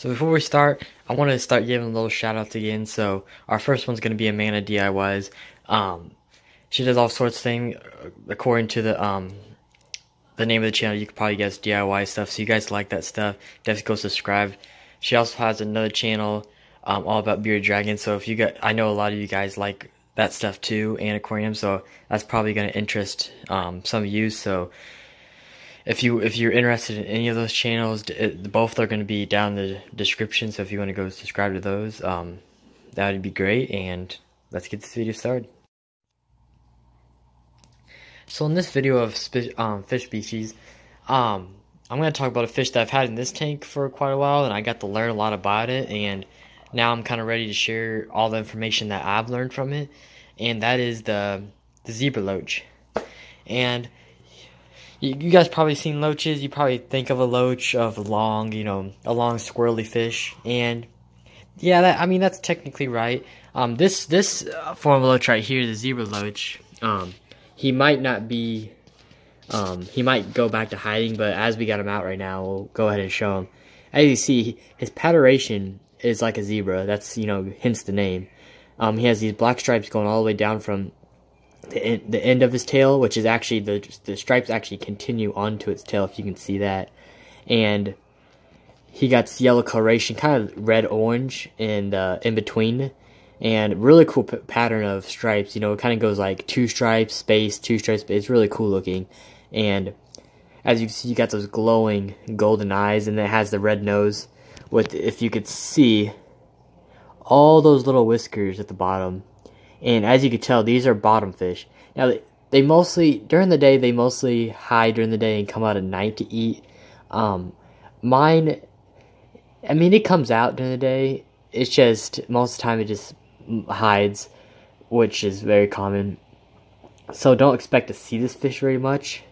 So before we start, I want to start giving a little shout outs again. So our first one's going to be Amanda DIYs. She does all sorts of things according to the name of the channel. You could probably guess DIY stuff. So you guys like that stuff, definitely go subscribe. She also has another channel all about bearded dragons. So if you got, I know a lot of you guys like that stuff too, and aquariums. So that's probably going to interest some of you. So if you're interested in any of those channels, both are going to be down in the description. So if you want to go subscribe to those, that would be great. And let's get this video started. So in this video of fish species, I'm going to talk about a fish that I've had in this tank for quite a while, and I got to learn a lot about it. And now I'm kind of ready to share all the information that I've learned from it, and that is the zebra loach. And you guys probably seen loaches. You probably think of a loach of a long squirrely fish, and yeah, that's technically right. This form of loach right here, the zebra loach, he might not be, he might go back to hiding, but as we got him out right now, we'll go ahead and show him. As you see, his pattern is like a zebra. That's, hence the name. He has these black stripes going all the way down from the end of his tail, which is actually, the stripes actually continue onto its tail, if you can see that. And he got yellow coloration, kind of red-orange, and in between. And really cool pattern of stripes. It kind of goes like 2 stripes, space, 2 stripes. It's really cool looking. And as you can see, you got those glowing golden eyes, and it has the red nose with, if you could see, all those little whiskers at the bottom. And as you can tell, these are bottom fish. Now, they mostly, during the day, they mostly hide during the day and come out at night to eat. Mine, it comes out during the day. It's just, most of the time, it just hides, which is very common. So don't expect to see this fish very much.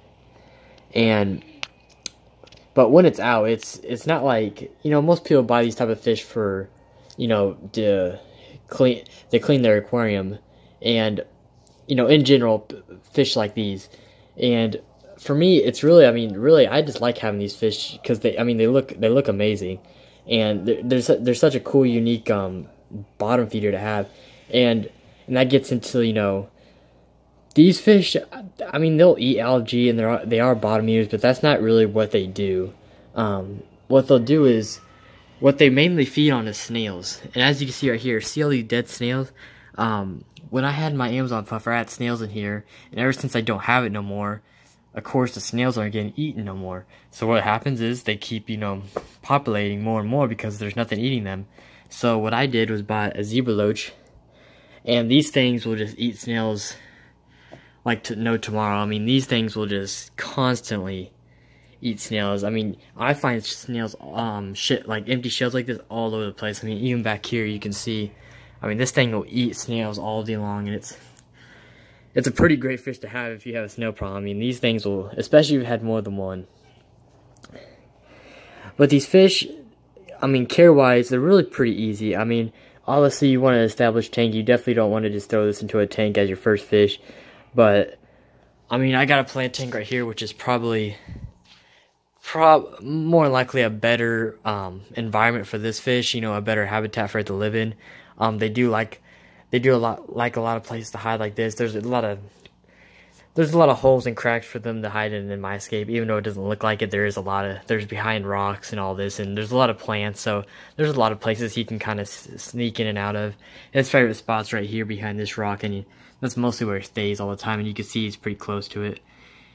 But when it's out, it's not like, most people buy these type of fish for, to clean their aquarium, and in general, fish like these. And for me, it's really, really, I just like having these fish because they look amazing, and they're such a cool, unique bottom feeder to have. And that gets into, these fish, they'll eat algae, and they are bottom eaters, but that's not really what they do. What they'll do is, what they mainly feed on is snails. And as you can see right here, see all these dead snails? When I had my Amazon puffer, I had snails in here, and ever since I don't have it no more, of course the snails aren't getting eaten no more. So what happens is they keep, populating more and more because there's nothing eating them. So what I did was buy a zebra loach, and these things will just eat snails like to no tomorrow. These things will just constantly eat snails. I find snails, like empty shells like this all over the place. Even back here you can see, this thing will eat snails all day long, and it's a pretty great fish to have if you have a snail problem. These things will, especially if you've had more than one. But these fish, care-wise, they're really pretty easy. Obviously you want to establish a tank. You definitely don't want to just throw this into a tank as your first fish. But, I got a plant tank right here, which is probably more likely a better environment for this fish, a better habitat for it to live in. They do a lot of places to hide like this. There's a lot of holes and cracks for them to hide in my escape, even though it doesn't look like it. There's behind rocks and all this, and there's a lot of plants, so there's a lot of places he can kind of sneak in and out of. His favorite spot's right here behind this rock, and that's mostly where he stays all the time, and you can see he's pretty close to it.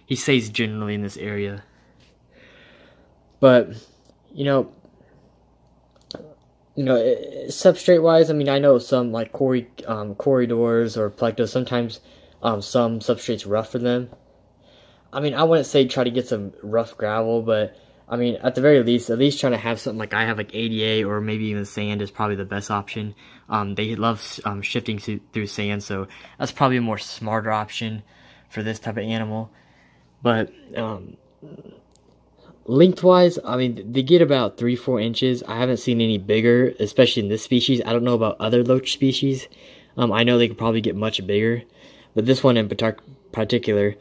He stays generally in this area. But, substrate-wise, I know some, like corridors or plectos, sometimes some substrate's rough for them. I wouldn't say try to get some rough gravel, but, at the very least, at least trying to have something like I have, like ADA or maybe even sand is probably the best option. They love shifting through sand, so that's probably a more smarter option for this type of animal. But, lengthwise, they get about 3-4 inches. I haven't seen any bigger, especially in this species. I don't know about other loach species. I know they could probably get much bigger, but this one in particular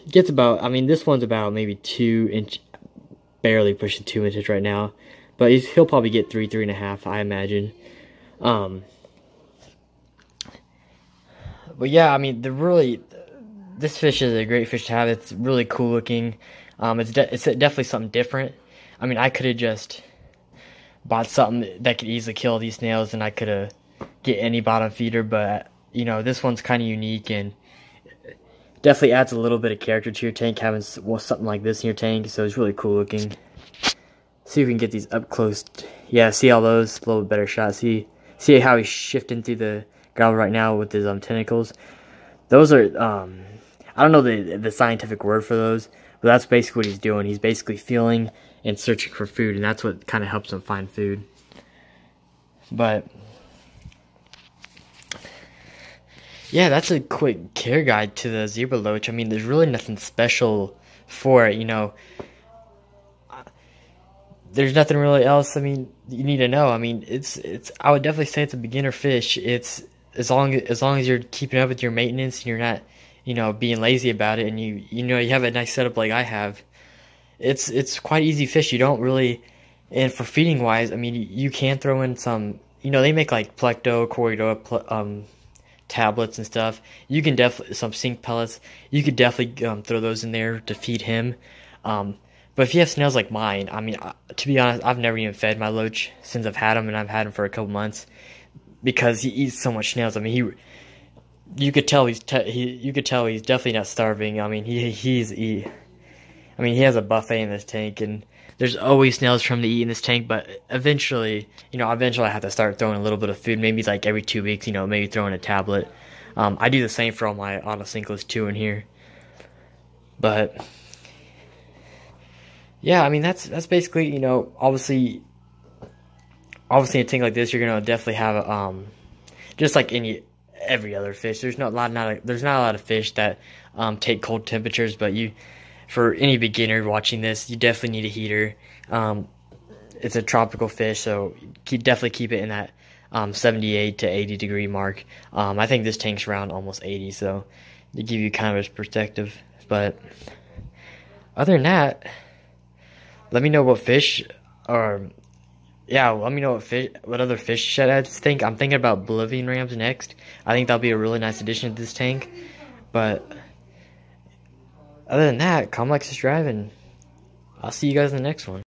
gets about, this one's about maybe 2 inch, barely pushing 2 inches right now. but he'll probably get 3.5, I imagine. But yeah, I mean, this fish is a great fish to have. It's really cool looking. It's definitely something different. I mean, I could have just bought something that could easily kill these snails, and I could have get any bottom feeder, but you know, this one's kind of unique and definitely adds a little bit of character to your tank having something like this in your tank. So it's really cool looking. See if we can get these up close. Yeah, see all those? A little bit better shot. See how he's shifting through the gravel right now with his tentacles. Those are I don't know the scientific word for those, but that's basically what he's doing. He's basically feeling and searching for food, and that's what kind of helps him find food. But yeah, that's a quick care guide to the zebra loach. I mean, there's really nothing special for it, you know. There's nothing really else, I mean, you need to know. I mean, I would definitely say it's a beginner fish. It's as long as you're keeping up with your maintenance and you're not, you know, being lazy about it, and you know, you have a nice setup like I have. It's quite easy fish. You don't really, and for feeding wise, I mean, you can throw in some, you know, they make like Plecto, Corridor, tablets and stuff. You can definitely, some zinc pellets, you could definitely throw those in there to feed him. But if you have snails like mine, I mean, to be honest, I've never even fed my loach since I've had him, and I've had him for a couple months because he eats so much snails. I mean, you could tell he's definitely not starving. I mean, he has a buffet in this tank, and there's always snails for him to eat in this tank. But eventually, you know, I have to start throwing a little bit of food, maybe like every 2 weeks. You know, maybe throwing a tablet. I do the same for all my autocinklers too in here. But yeah, I mean, that's basically, you know, obviously in a tank like this, you're gonna definitely have just like every other fish. There's not a lot of fish that take cold temperatures, but for any beginner watching this, you definitely need a heater. It's a tropical fish, so definitely keep it in that 78 to 80 degree mark. I think this tank's around almost 80, so to give you kind of a perspective. But other than that, let me know what fish, let me know what other fish should I think. I'm thinking about Bolivian rams next. I think that'll be a really nice addition to this tank. But other than that, comment, like, subscribe, and I'll see you guys in the next one.